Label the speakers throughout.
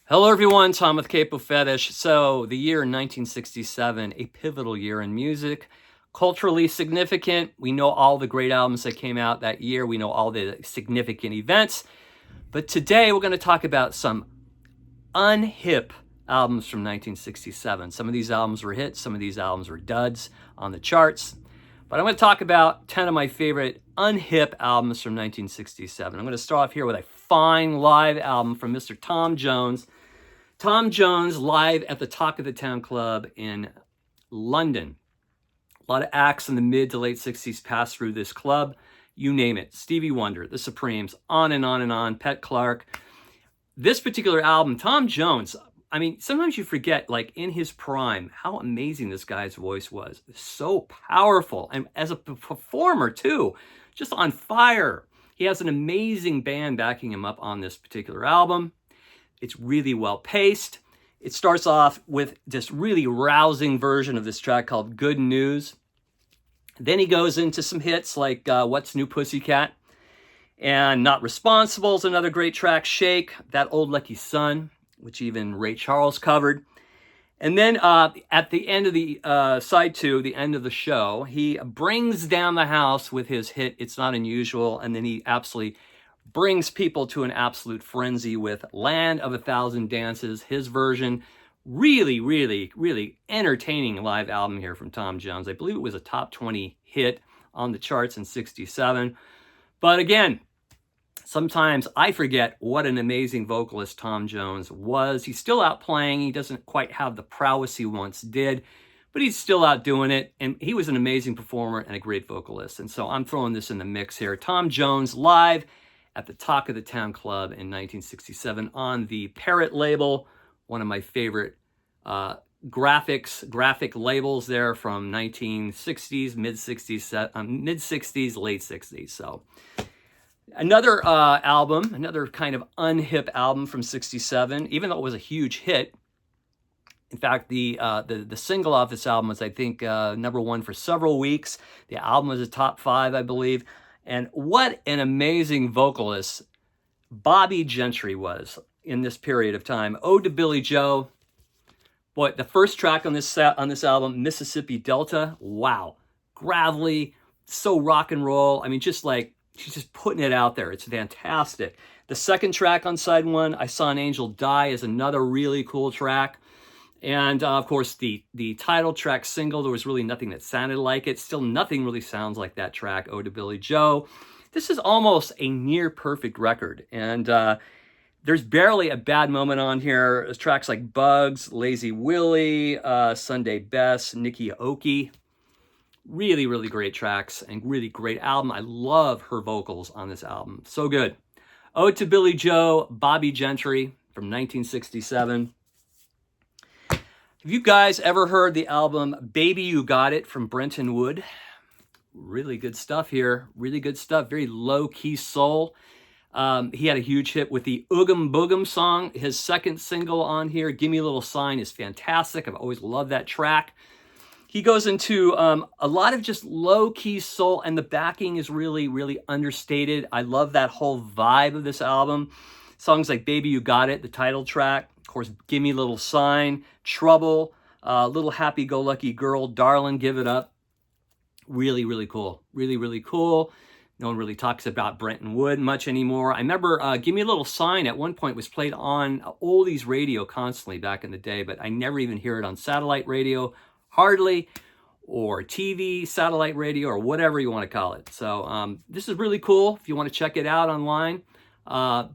Speaker 1: Hello, everyone. Tom with Capo Fetish. So, the year 1967, a pivotal year in music, culturally significant. We know all the great albums that came out that year. We know all the significant events. But today, we're going to talk about some unhip albums from 1967. Some of these albums were hits, some of these albums were duds on the charts. But I'm going to talk about 10 of my favorite unhip albums from 1967. I'm going to start off here with a fine live album from Mr. Tom Jones. Tom Jones live at the Talk of the Town Club in London. A lot of acts in the mid to late 60s passed through this club. You name it. Stevie Wonder, The Supremes, on and on and on, Pat Clark. This particular album, Tom Jones, I mean, sometimes you forget, like in his prime, how amazing this guy's voice was. So powerful. And as a performer, too, just on fire. He has an amazing band backing him up on this particular album. It's really well paced. It starts off with this really rousing version of this track called Good News. Then he goes into some hits like What's New Pussycat? And Not Responsible is another great track. Shake, That Old Lucky Son, which even Ray Charles covered. And then at the end of the side two, the end of the show, he brings down the house with his hit, It's Not Unusual. And then he absolutely brings people to an absolute frenzy with Land of a Thousand Dances, his version. Really, really, really entertaining live album here from Tom Jones. I believe it was a top 20 hit on the charts in 67. But again, sometimes I forget what an amazing vocalist Tom Jones was. He's still out playing. He doesn't quite have the prowess he once did, but he's still out doing it. And he was an amazing performer and a great vocalist. And so I'm throwing this in the mix here. Tom Jones live at the Talk of the Town Club in 1967 on the Parrot label, one of my favorite graphic labels there from 1960s, mid-60s, late 60s. So another album, another kind of unhip album from 67, even though it was a huge hit. In fact, the single off this album was, I think, number one for several weeks. The album was a top 5, I believe. And what an amazing vocalist Bobby Gentry was in this period of time. Ode to Billy Joe. Boy, the first track on this album, Mississippi Delta, wow. Gravelly, so rock and roll. I mean, just like, she's just putting it out there. It's fantastic. The second track on side one, I Saw an Angel Die, is another really cool track. And of course, the title track single, there was really nothing that sounded like it. Still nothing really sounds like that track, Ode to Billy Joe. This is almost a near perfect record. And there's barely a bad moment on here. There's tracks like Bugs, Lazy Willie, Sunday Best, Nikki Oki. Really, really great tracks and really great album. I love her vocals on this album. So good. Ode to Billy Joe, Bobby Gentry from 1967. Have you guys ever heard the album Baby You Got It from Brenton Wood? Really good stuff here. Really good stuff. Very low-key soul. He had a huge hit with the Oogum Boogum song. His second single on here, Gimme a Little Sign, is fantastic. I've always loved that track. He goes into a lot of just low-key soul, and the backing is really, really understated. I love that whole vibe of this album. Songs like Baby You Got It, the title track. Of course, Gimme a Little Sign, Trouble, Little Happy-Go-Lucky Girl, Darling, Give It Up. Really, really cool. Really, really cool. No one really talks about Brenton Wood much anymore. I remember Give Me a Little Sign at one point was played on oldies radio constantly back in the day, but I never even hear it on satellite radio, hardly, or TV, satellite radio, or whatever you want to call it. So this is really cool if you want to check it out online.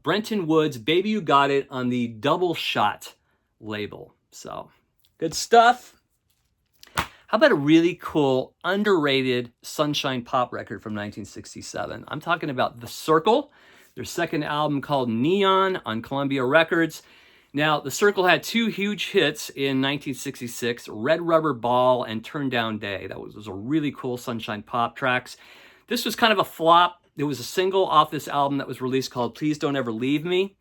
Speaker 1: Brenton Wood's Baby You Got It on the Double Shot label. So good stuff. How about a really cool, underrated Sunshine Pop record from 1967? I'm talking about The Circle, their second album called Neon on Columbia Records. Now, The Circle had two huge hits in 1966, Red Rubber Ball and Turn Down Day. Those are really cool Sunshine Pop tracks. This was kind of a flop. There was a single off this album that was released called Please Don't Ever Leave Me.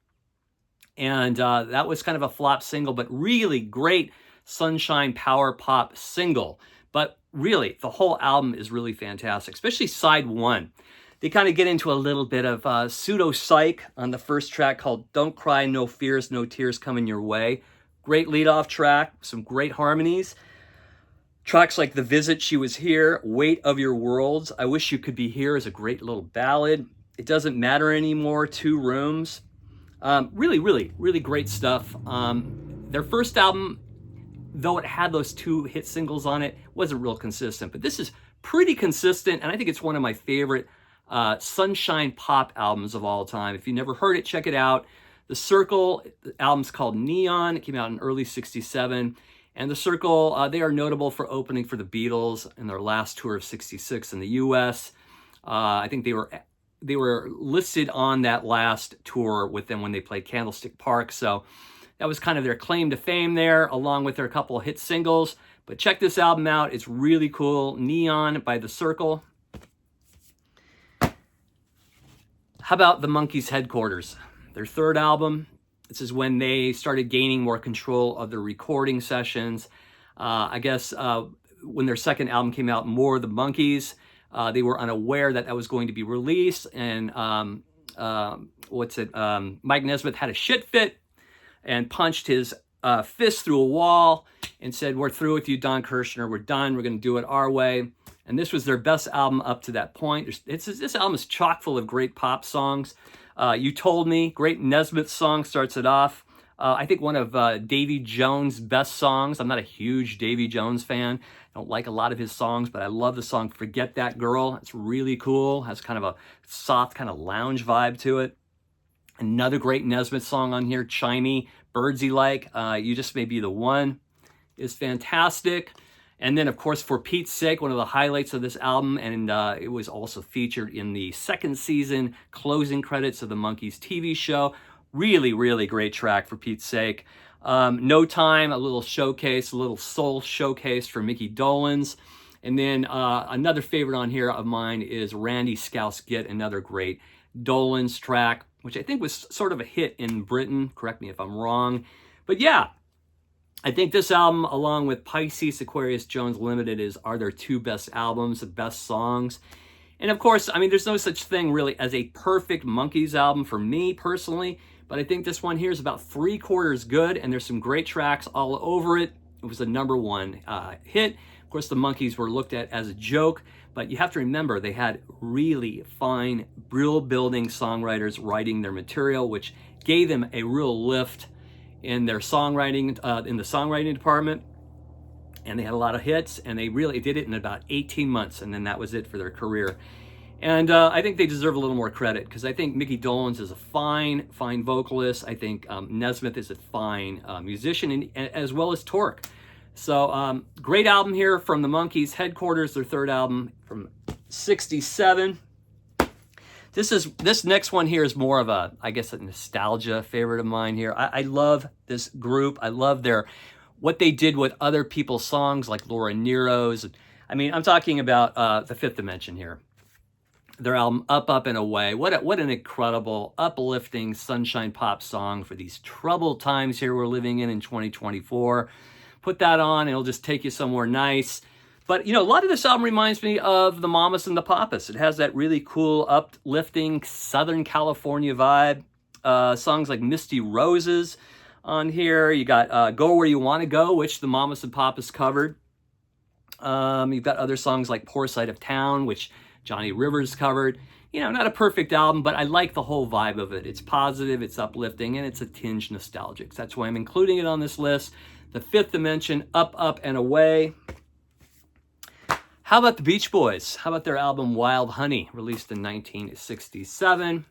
Speaker 1: And that was kind of a flop single, but really great Sunshine Power Pop single. But really, the whole album is really fantastic, especially side one. They kind of get into a little bit of pseudo-psych on the first track called Don't Cry, No Fears, No Tears Coming Your Way. Great lead-off track, some great harmonies. Tracks like The Visit, She Was Here, Weight of Your Worlds, I Wish You Could Be Here is a great little ballad. It Doesn't Matter Anymore, Two Rooms. Really, really, really great stuff. Their first album, though it had those 2 hit singles on it, wasn't real consistent. But this is pretty consistent, and I think it's one of my favorite sunshine pop albums of all time. If you never heard it, check it out. The Circle, the album's called Neon. It came out in early '67. And The Circle, they are notable for opening for the Beatles in their last tour of '66 in the U.S. I think they were listed on that last tour with them when they played Candlestick Park. So that was kind of their claim to fame there, along with their couple of hit singles. But check this album out. It's really cool. Neon by The Circle. How about the Monkees' Headquarters? Their third album. This is when they started gaining more control of their recording sessions. I guess when their second album came out, More of the Monkees, they were unaware that that was going to be released. And Mike Nesmith had a shit fit and punched his fist through a wall and said, "We're through with you, Don Kirshner. We're done. We're going to do it our way." And this was their best album up to that point. This album is chock full of great pop songs. You Told Me, great Nesmith song, starts it off. I think one of Davy Jones' best songs. I'm not a huge Davy Jones fan. I don't like a lot of his songs, but I love the song Forget That Girl. It's really cool. Has kind of a soft kind of lounge vibe to it. Another great Nesmith song on here, Chimey, Birdsy Like, You Just May Be the One, is fantastic. And then, of course, For Pete's Sake, one of the highlights of this album, and it was also featured in the second season closing credits of the Monkees TV show. Really, really great track, For Pete's Sake. No Time, a little showcase, a little soul showcase for Mickey Dolenz. And then another favorite on here of mine is Randy Scouse Git, another great Dolenz track, which I think was sort of a hit in Britain. Correct me if I'm wrong. But yeah, I think this album, along with Pisces, Aquarius, Jones Limited, are their 2 best albums, the best songs. And of course, I mean, there's no such thing really as a perfect Monkees album for me personally, but I think this one here is about 3/4 good, and there's some great tracks all over it. It was a #1 hit. Of course, the Monkees were looked at as a joke, but you have to remember they had really fine, brill-building songwriters writing their material, which gave them a real lift in their songwriting, in the songwriting department. And they had a lot of hits, and they really did it in about 18 months, and then that was it for their career. And I think they deserve a little more credit, because I think Mickey Dolenz is a fine vocalist. I think Nesmith is a fine musician, and as well as Torque. So great album here from the Monkees' Headquarters, their third album from '67. This next one here is more of a, I guess, a nostalgia favorite of mine here. I love this group. I love what they did with other people's songs, like Laura Nero's. I mean, I'm talking about the Fifth Dimension here. Their album Up, Up, and Away. What an incredible, uplifting sunshine pop song for these troubled times here we're living in 2024. Put that on, and it'll just take you somewhere nice. But, you know, a lot of this album reminds me of the Mamas and the Papas. It has that really cool, uplifting Southern California vibe. Songs like Misty Roses on here. You got Go Where You Want to Go, which the Mamas and Papas covered. You've got other songs like Poor Side of Town, which Johnny Rivers covered. You know, not a perfect album, but I like the whole vibe of it. It's positive, it's uplifting, and it's a tinge nostalgic. So that's why I'm including it on this list. The Fifth Dimension, Up, Up, and Away. How about the Beach Boys? How about their album Wild Honey, released in 1967?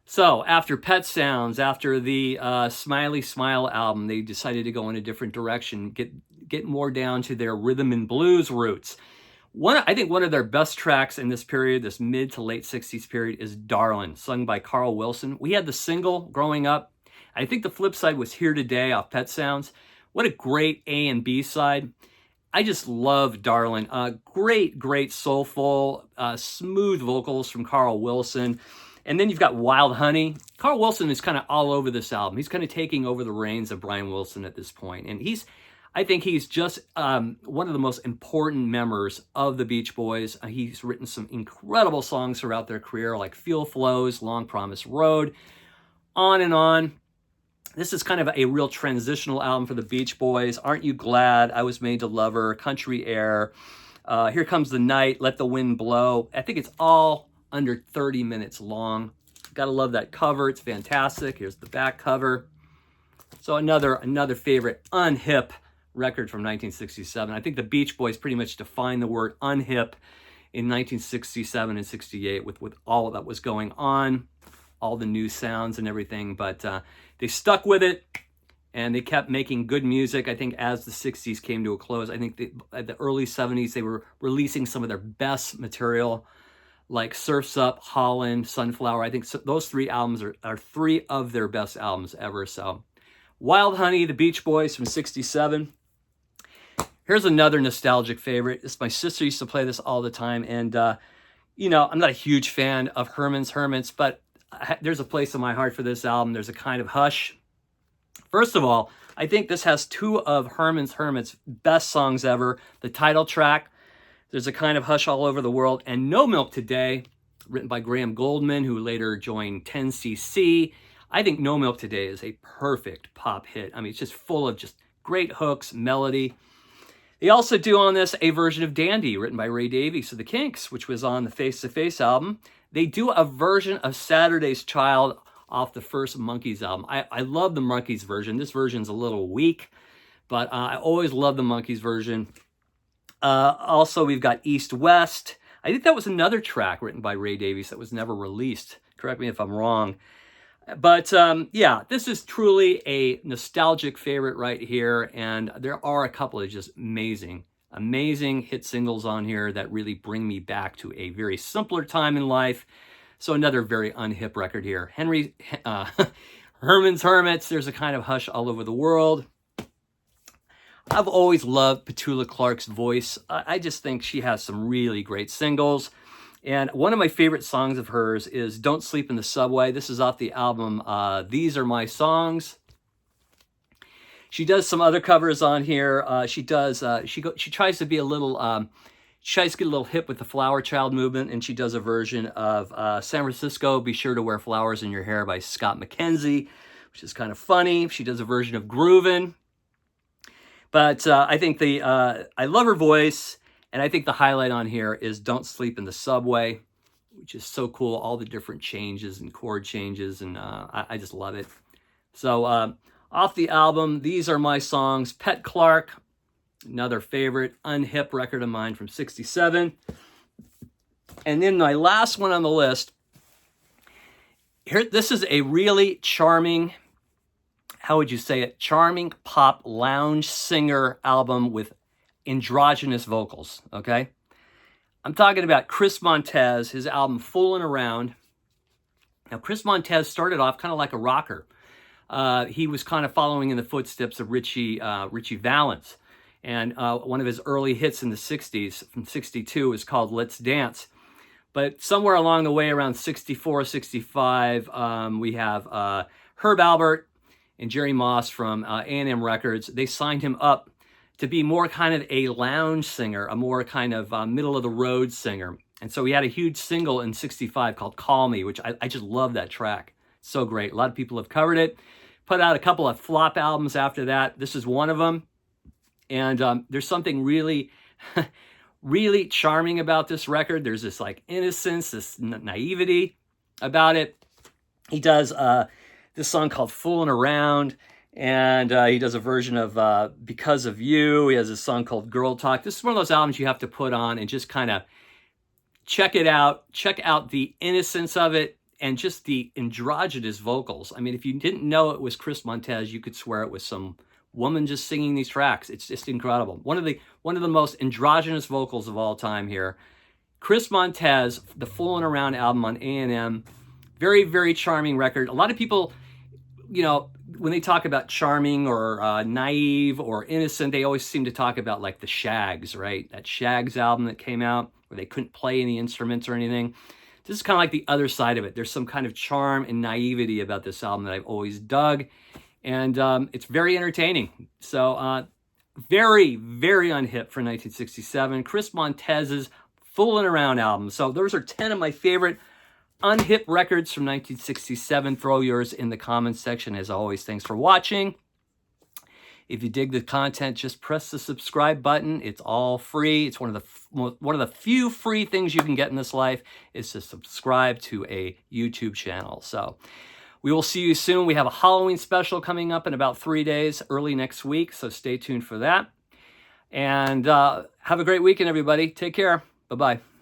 Speaker 1: So after Pet Sounds, after the Smiley Smile album, they decided to go in a different direction, get more down to their rhythm and blues roots. I think one of their best tracks in this period, this mid to late 60s period, is Darlin', sung by Carl Wilson. We had the single growing up. I think the flip side was Here Today off Pet Sounds. What a great A and B side. I just love Darlin'. Great soulful, smooth vocals from Carl Wilson. And then you've got Wild Honey. Carl Wilson is kind of all over this album. He's kind of taking over the reins of Brian Wilson at this point. And I think he's just one of the most important members of the Beach Boys. He's written some incredible songs throughout their career, like Feel Flows, Long Promised Road, on and on. This is kind of a real transitional album for the Beach Boys. Aren't You Glad? I Was Made to Love Her, Country Air, Here Comes the Night, Let the Wind Blow. I think it's all under 30 minutes long. Gotta love that cover. It's fantastic. Here's the back cover. So another favorite unhip record from 1967. I think the Beach Boys pretty much defined the word unhip in 1967 and 68 with all that was going on, all the new sounds and everything. But they stuck with it, and they kept making good music. I think as the 60s came to a close, I think at the early 70s, they were releasing some of their best material, like Surf's Up, Holland, Sunflower. I think those three albums are three of their best albums ever. So Wild Honey, the Beach Boys from 67. Here's another nostalgic favorite. My sister used to play this all the time. And, you know, I'm not a huge fan of Hermits, but there's a place in my heart for this album. There's a Kind of Hush. First of all, I think this has two of Hermits' best songs ever. The title track, There's a Kind of Hush All Over the World, and No Milk Today, written by Graham Goldman, who later joined 10cc. I think No Milk Today is a perfect pop hit. I mean, it's just full of just great hooks, melody. They also do on this a version of Dandy, written by Ray Davies of the Kinks, which was on the Face to Face album. They do a version of Saturday's Child off the first Monkees album. I love the Monkees version. This version's a little weak, but I always love the Monkees version. Also, we've got East West. I think that was another track written by Ray Davies that was never released. Correct me if I'm wrong. But yeah, this is truly a nostalgic favorite right here. And there are a couple of just amazing hit singles on here that really bring me back to a very simpler time in life. So another very unhip record here. Hermits, There's a Kind of Hush All Over the World. I've always loved Patricia Clark's voice. I just think she has some really great singles. And one of my favorite songs of hers is Don't Sleep in the Subway. This is off the album These Are My Songs. She does some other covers on here. She tries to be a little, she tries to get a little hip with the Flower Child movement, and she does a version of San Francisco, Be Sure to Wear Flowers in Your Hair by Scott McKenzie, which is kind of funny. She does a version of Groovin'. But I think I love her voice. And I think the highlight on here is Don't Sleep in the Subway, which is so cool. All the different changes and chord changes, and I just love it. So off the album, These Are My Songs, Pet Clark, another favorite unhip record of mine from 67. And then my last one on the list, here, this is a really charming, how would you say it, charming pop lounge singer album with androgynous vocals, okay? I'm talking about Chris Montez, his album Foolin' Around. Now, Chris Montez started off kind of like a rocker. He was kind of following in the footsteps of Richie Valens. And one of his early hits in the 60s, from 62, is called Let's Dance. But somewhere along the way, around 64, 65, we have Herb Alpert and Jerry Moss from A&M Records. They signed him up to be more kind of a lounge singer, a more kind of middle-of-the-road singer. And so he had a huge single in 65 called Call Me, which I just love that track. So great. A lot of people have covered it. Put out a couple of flop albums after that. This is one of them. And there's something really, really charming about this record. There's this like innocence, this naivety about it. He does this song called Foolin' Around. And he does a version of Because of You. He has a song called Girl Talk. This is one of those albums you have to put on and just kind of check it out. Check out the innocence of it and just the androgynous vocals. I mean, if you didn't know it was Chris Montez, you could swear it was some woman just singing these tracks. It's just incredible. One of the most androgynous vocals of all time here. Chris Montez, the Foolin' Around album on A&M. Very, very charming record. A lot of people, you know, when they talk about charming or naive or innocent, they always seem to talk about like the Shags, right? That Shags album that came out where they couldn't play any instruments or anything. This is kind of like the other side of it. There's some kind of charm and naivety about this album that I've always dug. And it's very entertaining. So very, very unhip for 1967. Chris Montez's Foolin' Around album. So those are 10 of my favorite unhip records from 1967. Throw yours in the comments section. As always, thanks for watching. If you dig the content, just press the subscribe button. It's all free. It's one of the few free things you can get in this life is to subscribe to a YouTube channel. So we will see you soon. We have a Halloween special coming up in about 3 days, early next week. So stay tuned for that. And have a great weekend, everybody. Take care. Bye-bye.